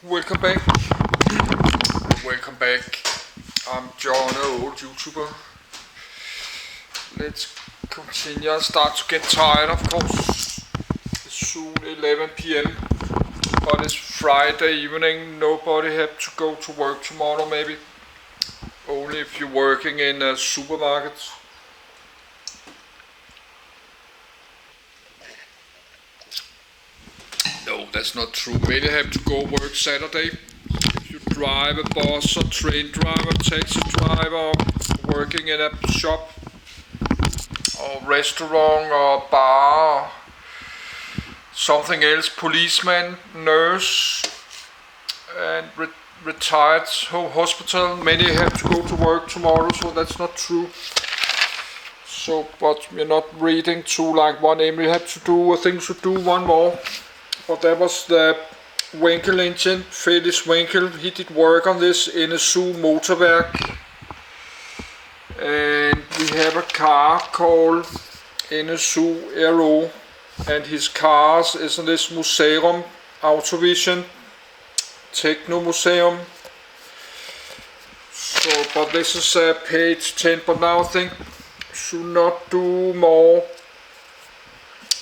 Welcome back. Welcome back. I'm John, an old YouTuber. Let's continue. I start to get tired, of course. It's soon 11 p.m. But it's Friday evening. Nobody have to go to work tomorrow, maybe. Only if you're working in a supermarket. No, that's not true. Many have to go work Saturday. If you drive a bus or train driver, taxi driver, working in a shop or restaurant or bar or something else, policeman, nurse and retired hospital, many have to go to work tomorrow, so that's not true. So, but we're not reading to like 1 a.m. We have to do things to do one more. But that was the Winkel engine, Felix Winkel. He did work on this Nsu Motorcycle. And we have a car called Nsu Aero. And his cars is in this museum, Autovision, Techno Museum. So, but this is page 10, but now I think should not do more.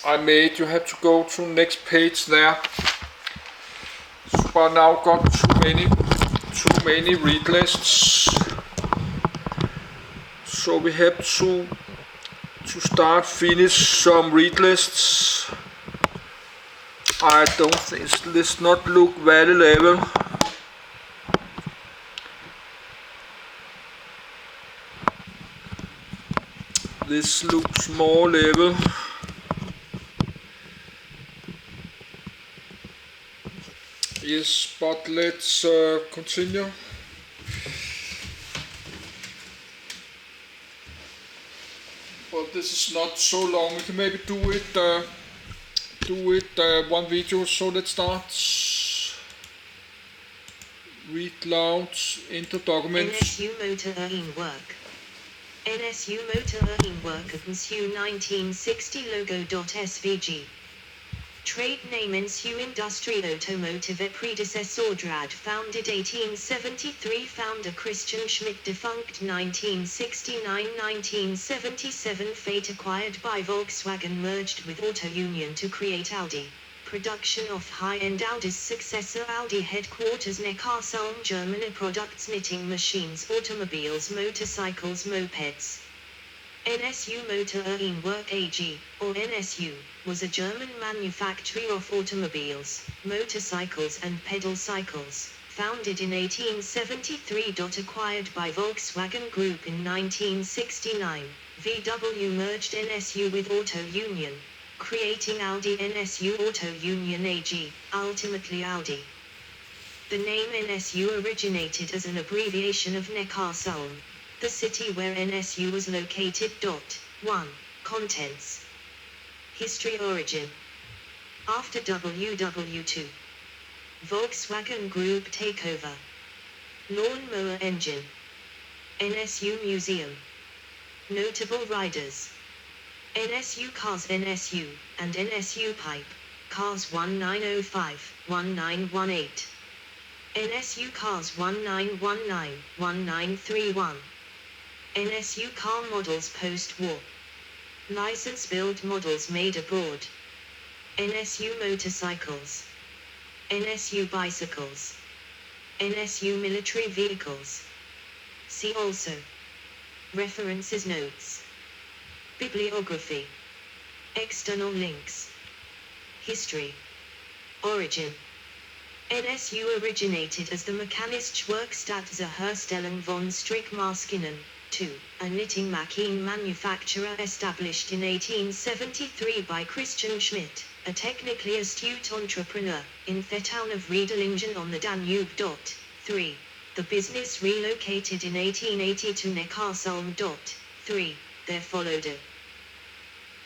You have to go to next page there. So, but now got too many read lists. So we have to start finish some read lists. I don't think this not look very level. This looks more level. Yes, but let's continue. But this is not so long. We can maybe do it one video. So let's start. Read loud into documents. Nsu Motorenwerke. Nsu Motorenwerke Nsu 1960 logo.svg. Trade name Nsu Industrie Automotive predecessor Drad founded 1873 founder Christian Schmidt defunct 1969-1977 fate acquired by Volkswagen merged with Auto Union to create Audi. Production of high-end Audi's successor Audi headquarters Neckarsulm Germany products knitting machines automobiles motorcycles mopeds. Nsu Motorenwerke AG, or NSU, was a German manufacturer of automobiles, motorcycles and pedal cycles, founded in 1873. Acquired by Volkswagen Group in 1969, VW merged NSU with Auto Union, creating Audi NSU Auto Union AG, ultimately Audi. The name NSU originated as an abbreviation of Neckarsulm, the city where NSU was located. 1. Contents. History origin. After WW2. Volkswagen Group takeover. Lawnmower Engine. NSU Museum. Notable riders. NSU Cars NSU, and NSU Pipe, Cars 1905-1918. NSU Cars 1919-1931. NSU car models post-war. License build models made abroad. NSU motorcycles. NSU bicycles. NSU military vehicles. See also. References notes. Bibliography. External links. History. Origin. NSU originated as the Mechanischwerkstatt zur Herstellung von Strickmaschinen, 2, a knitting machine manufacturer established in 1873 by Christian Schmidt, a technically astute entrepreneur, in the town of Riedelingen on the Danube. 3. The business relocated in 1880 to Neckarsulm. 3. There followed a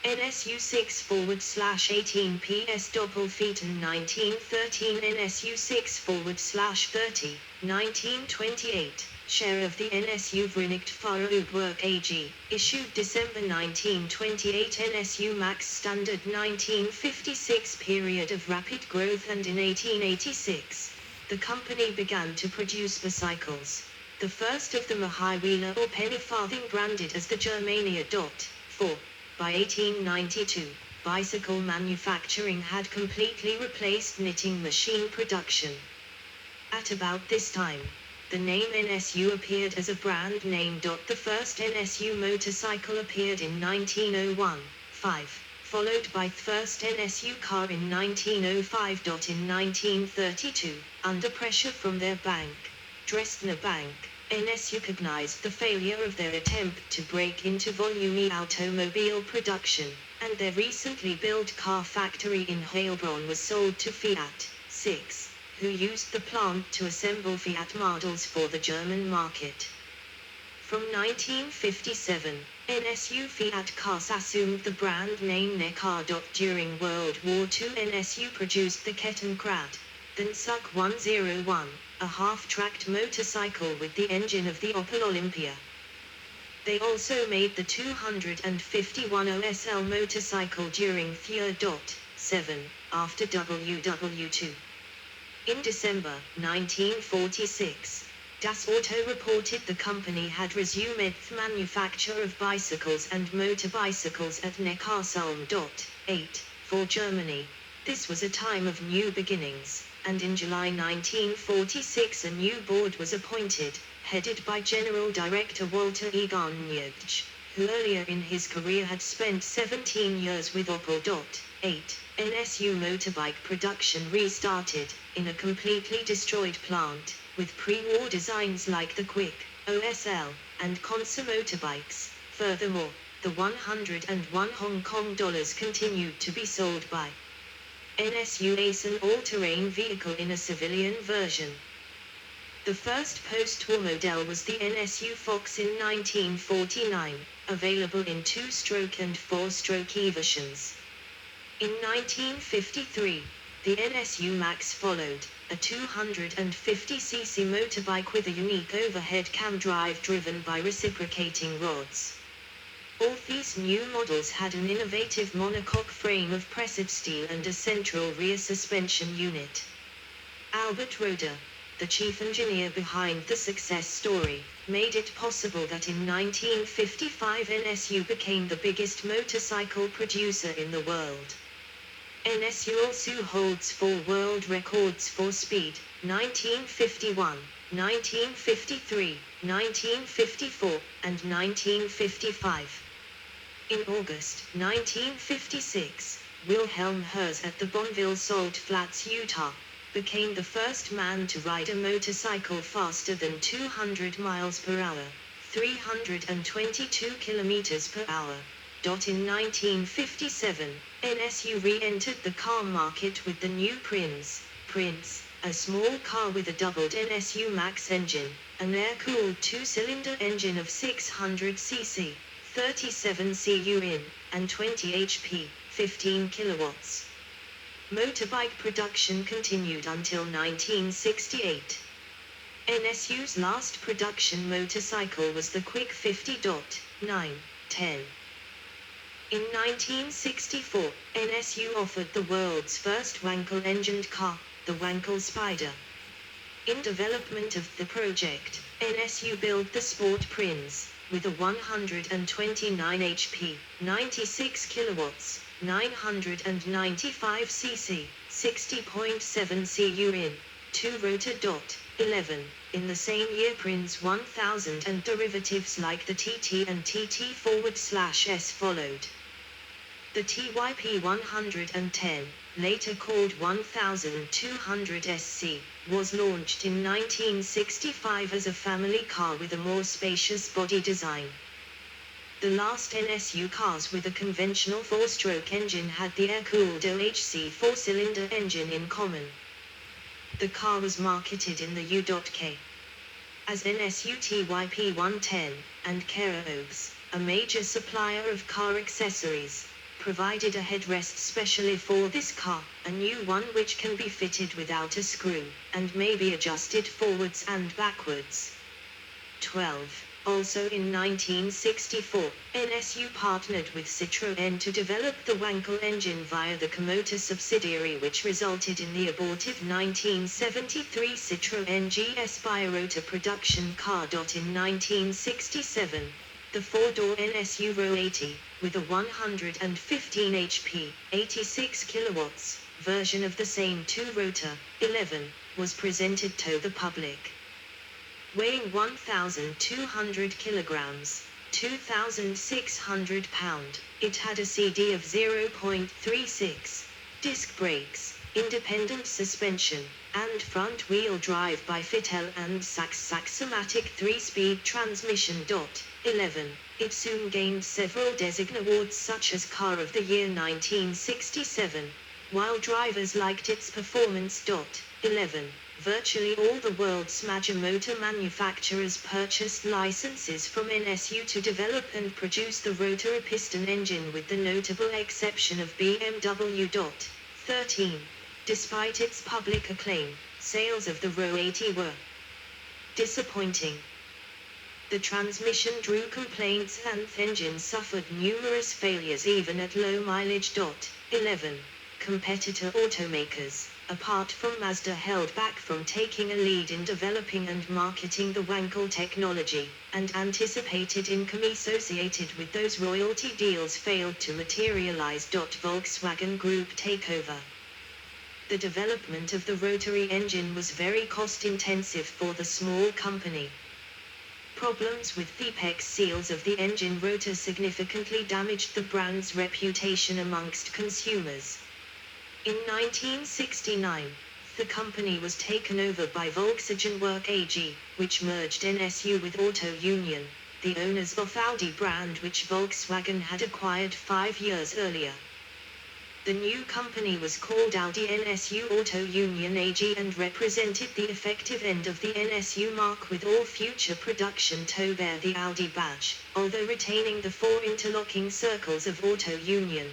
NSU 6/18 PS Doppelphaeton 1913 NSU 6/30 1928 share of the NSU Vernichtfahrzeugwerk AG, issued December 1928 NSU Max Standard 1956 period of rapid growth and in 1886 the company began to produce bicycles. The first of them a high wheeler or penny farthing branded as the Germania. 4. By 1892, bicycle manufacturing had completely replaced knitting machine production. At about this time, the name NSU appeared as a brand name. The first NSU motorcycle appeared in 1901, 5, followed by the first NSU car in 1905. In 1932, under pressure from their bank, Dresdner Bank, NSU recognized the failure of their attempt to break into volume automobile production, and their recently built car factory in Heilbronn was sold to Fiat, 6, who used the plant to assemble Fiat models for the German market. From 1957, NSU Fiat cars assumed the brand name Neckar. During World War II, NSU produced the Kettenkrad, the Nsu 101, a half-tracked motorcycle with the engine of the Opel Olympia. They also made the 251 OSL motorcycle during Year. 7, after WW2. In December 1946, Das Auto reported the company had resumed its manufacture of bicycles and motorbicycles at Neckarsulm. 8, for Germany. This was a time of new beginnings, and in July 1946 a new board was appointed, headed by General Director Walter Egon Nurtsch, who earlier in his career had spent 17 years with Opel. 8. NSU motorbike production restarted, in a completely destroyed plant, with pre-war designs like the Quick, OSL, and Consa motorbikes. Furthermore, the 101 Hong Kong dollars continued to be sold by NSU Ace, an all-terrain vehicle in a civilian version. The first post-war model was the NSU Fox in 1949, available in 2-stroke and 4-stroke versions. In 1953, the NSU Max followed, a 250cc motorbike with a unique overhead cam drive driven by reciprocating rods. All these new models had an innovative monocoque frame of pressed steel and a central rear suspension unit. Albert Roeder, the chief engineer behind the success story, made it possible that in 1955 NSU became the biggest motorcycle producer in the world. NSU also holds 4 world records for speed: 1951, 1953, 1954, and 1955. In August 1956, Wilhelm Herz at the Bonneville Salt Flats, Utah, became the first man to ride a motorcycle faster than 200 miles per hour, 322 kilometers per hour. In 1957, NSU re-entered the car market with the new Prince, a small car with a doubled NSU Max engine, an air-cooled 2-cylinder engine of 600 cc, 37 cu in, and 20 HP, 15 kilowatts. Motorbike production continued until 1968. NSU's last production motorcycle was the Quick 50.910. In 1964, NSU offered the world's first Wankel-engined car, the Wankel Spider. In development of the project, NSU built the Sport Prince, with a 129 HP, 96 kilowatts, 995 cc, 60.7 cu in, 2-rotor. 11. In the same year Prince 1000 and derivatives like the TT and TT/S followed. The TYP 110, later called 1200 SC, was launched in 1965 as a family car with a more spacious body design. The last NSU cars with a conventional 4-stroke engine had the air-cooled OHC 4-cylinder engine in common. The car was marketed in the U.K. as NSU TYP 110, and Keroves, a major supplier of car accessories, provided a headrest specially for this car, a new one which can be fitted without a screw, and may be adjusted forwards and backwards. 12. Also in 1964, NSU partnered with Citroën to develop the Wankel engine via the Komotor subsidiary, which resulted in the abortive 1973 Citroën GS birotor production car. In 1967, the four-door NSU Row 80, with a 115 HP, 86 kilowatts, version of the same two-rotor, 11, was presented to the public. Weighing 1,200 kilograms, 2,600 pound, it had a CD of 0.36, disc brakes, independent suspension, and front-wheel drive by Fittel and Saxomatic 3-speed transmission. 11. It soon gained several design awards such as Car of the Year 1967, while drivers liked its performance. 11. Virtually all the world's major motor manufacturers purchased licenses from NSU to develop and produce the rotary piston engine, with the notable exception of BMW. 13. Despite its public acclaim, sales of the Row 80 were disappointing. The transmission drew complaints and the engine suffered numerous failures even at low mileage. 11. Competitor automakers, apart from Mazda, held back from taking a lead in developing and marketing the Wankel technology, and anticipated income associated with those royalty deals failed to materialize. Volkswagen Group takeover. The development of the rotary engine was very cost-intensive for the small company. Problems with the apex seals of the engine rotor significantly damaged the brand's reputation amongst consumers. In 1969, the company was taken over by Volkswagenwerke AG, which merged NSU with Auto Union, the owners of Audi brand, which Volkswagen had acquired 5 years earlier. The new company was called Audi NSU Auto Union AG and represented the effective end of the NSU mark, with all future production to bear the Audi badge, although retaining the 4 interlocking circles of Auto Union.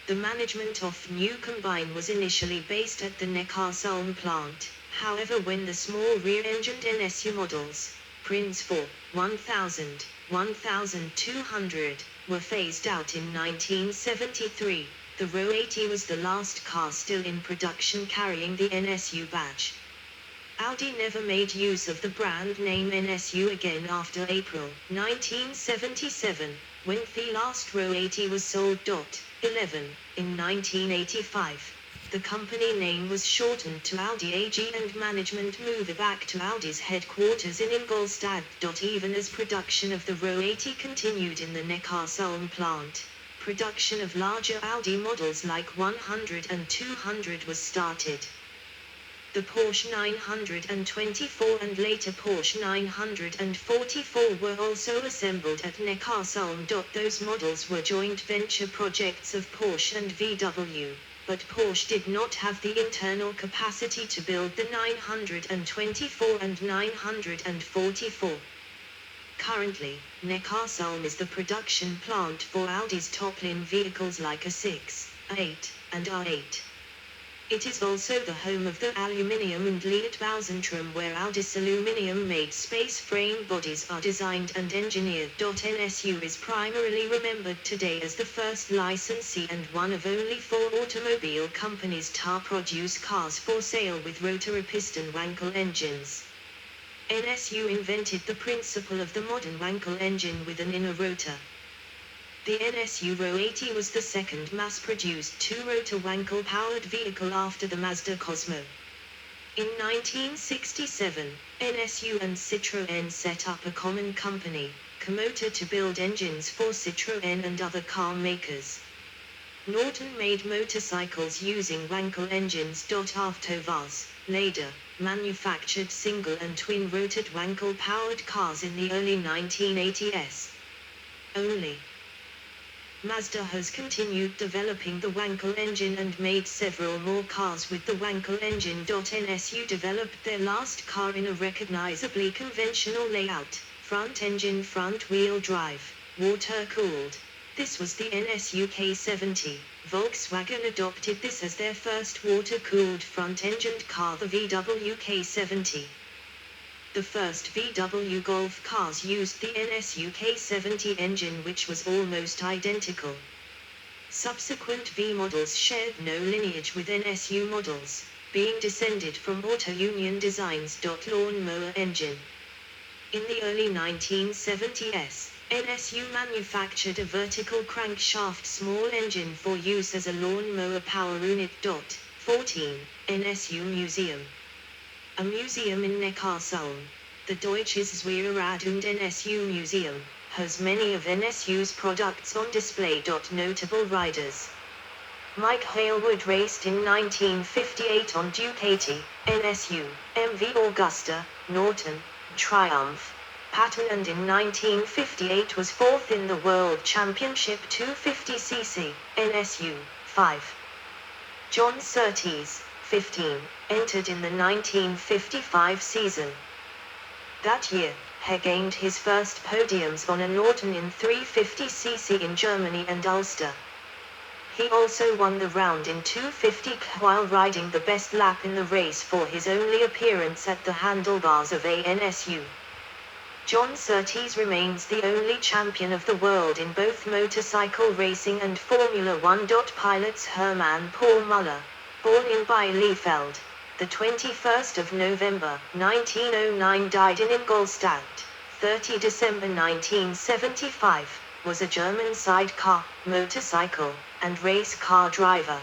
The management of New Combine was initially based at the Neckarsulm plant. However, when the small rear-engined NSU models, Prinz 4, 1000, 1200, were phased out in 1973, the Row 80 was the last car still in production carrying the NSU badge. Audi never made use of the brand name NSU again after April 1977, when the last Row 80 was sold. 11. In 1985, the company name was shortened to Audi AG and management moved back to Audi's headquarters in Ingolstadt. Even as production of the Row 80 continued in the Neckarsulm plant, production of larger Audi models like 100 and 200 was started. The Porsche 924 and later Porsche 944 were also assembled at Neckarsulm. Those models were joint venture projects of Porsche and VW, but Porsche did not have the internal capacity to build the 924 and 944. Currently, Neckarsulm is the production plant for Audi's top-line vehicles like A6, A8, and R8. It is also the home of the Aluminium and Leadbauzentrum, where Audi's aluminium-made space frame bodies are designed and engineered. NSU is primarily remembered today as the first licensee and one of only 4 automobile companies to produce cars for sale with rotary piston Wankel engines. NSU invented the principle of the modern Wankel engine with an inner rotor. The NSU Row 80 was the second mass-produced two-rotor Wankel-powered vehicle after the Mazda Cosmo. In 1967, NSU and Citroën set up a common company, Komotor, to build engines for Citroën and other car makers. Norton made motorcycles using Wankel engines. Avtovaz, later, manufactured single and twin-rotored Wankel-powered cars in the early 1980s. Only Mazda has continued developing the Wankel engine and made several more cars with the Wankel engine. NSU developed their last car in a recognizably conventional layout, front engine front-wheel drive, water-cooled. This was the NSU K70. Volkswagen adopted this as their first water-cooled front-engined car, the VW K70. The first VW Golf cars used the NSU K70 engine, which was almost identical. Subsequent V models shared no lineage with NSU models, being descended from Auto Union Designs. Lawnmower Engine. In the early 1970s, NSU manufactured a vertical crankshaft small engine for use as a lawnmower power unit. 14. NSU Museum. A museum in Neckarsulm, the Deutsches Zweirad und NSU Museum, has many of NSU's products on display. Notable riders. Mike Hailwood raced in 1958 on Ducati, NSU, MV Augusta, Norton, Triumph, Patton, and in 1958 was fourth in the World Championship 250cc, NSU, 5. John Surtees, 15, entered in the 1955 season. That year, he gained his first podiums on a Norton in 350cc in Germany and Ulster. He also won the round in 250 while riding the best lap in the race for his only appearance at the handlebars of a NSU. John Surtees remains the only champion of the world in both motorcycle racing and Formula One. Pilots Hermann Paul Muller, born in Bielefeld, the 21st of November, 1909, died in Ingolstadt, 30 December 1975, was a German sidecar, motorcycle, and race car driver.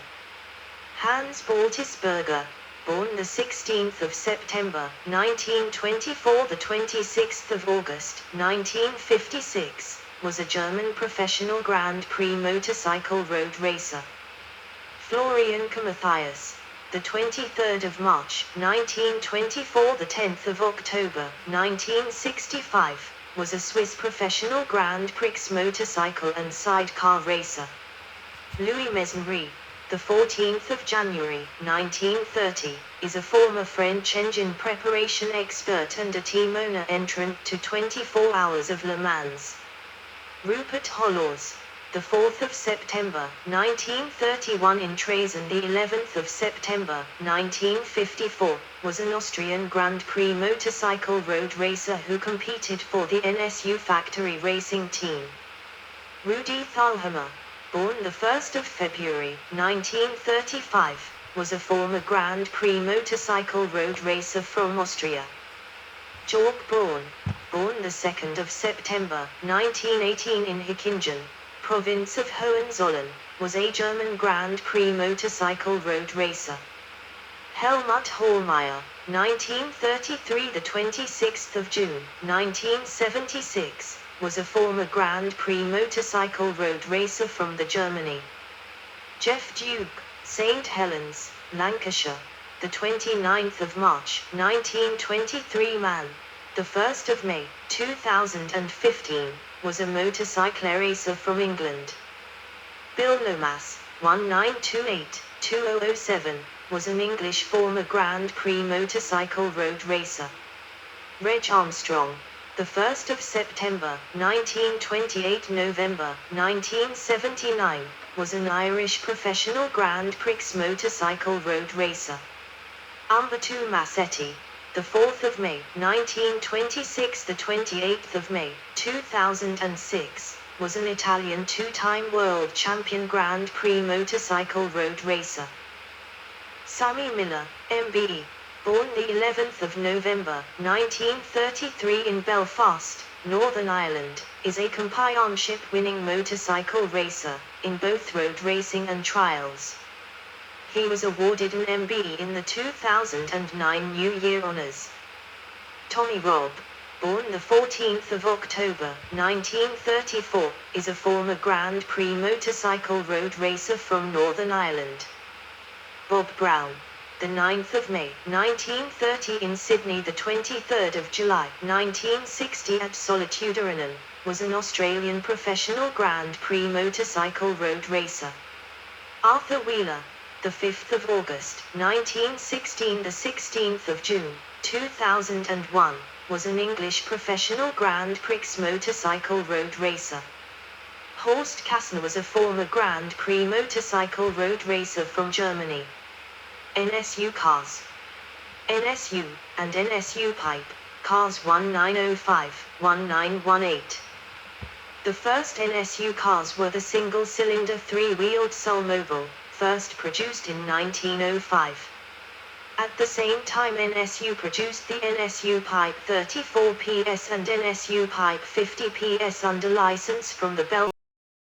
Hans Baltisberger, born the 16th of September, 1924, the 26th of August, 1956, was a German professional Grand Prix motorcycle road racer. Florian Matthias, the 23rd of March, 1924, the 10th of October, 1965, was a Swiss professional Grand Prix motorcycle and sidecar racer. Louis Mesnery, the 14th of January, 1930, is a former French engine preparation expert and a team owner entrant to 24 Hours of Le Mans. Rupert Hollows, the 4th of September, 1931, in Trazen, the 11th of September, 1954, was an Austrian Grand Prix motorcycle road racer who competed for the NSU factory racing team. Rudi Thalhammer, born the 1st of February, 1935, was a former Grand Prix motorcycle road racer from Austria. Jörg Braun, born the 2nd of September, 1918, in Hickingen, province of Hohenzollern, was a German Grand Prix motorcycle road racer. Helmut Hallmeyer, 1933, the 26th of June, 1976, was a former Grand Prix motorcycle road racer from Germany. Jeff Duke, St. Helens, Lancashire, the 29th of March, 1923, man, the 1st of May, 2015, was a motorcycle racer from England. Bill Lomas, 1928-2007, was an English former Grand Prix motorcycle road racer. Reg Armstrong, the 1st of September, 1928, November, 1979, was an Irish professional Grand Prix motorcycle road racer. Umberto Massetti, the 4th of May, 1926, the 28th of May, 2006, was an Italian two-time world champion Grand Prix motorcycle road racer. Sammy Miller, MBE, born the 11th of November, 1933, in Belfast, Northern Ireland, is a championship-winning motorcycle racer, in both road racing and trials. He was awarded an MBE in the 2009 New Year Honours. Tommy Robb, born the 14th of October, 1934, is a former Grand Prix motorcycle road racer from Northern Ireland. Bob Brown, the 9th of May, 1930, in Sydney, the 23rd of July, 1960, at Solitude, was an Australian professional Grand Prix motorcycle road racer. Arthur Wheeler, the 5th of August, 1916, the 16th of June, 2001, was an English professional Grand Prix motorcycle road racer. Horst Kassner was a former Grand Prix motorcycle road racer from Germany. NSU cars. NSU, and NSU pipe, Cars 1905-1918. The first NSU cars were the single-cylinder three-wheeled Soulmobile, first produced in 1905. At the same time NSU produced the NSU Pipe 34 PS and NSU Pipe 50 PS under license from the Belgian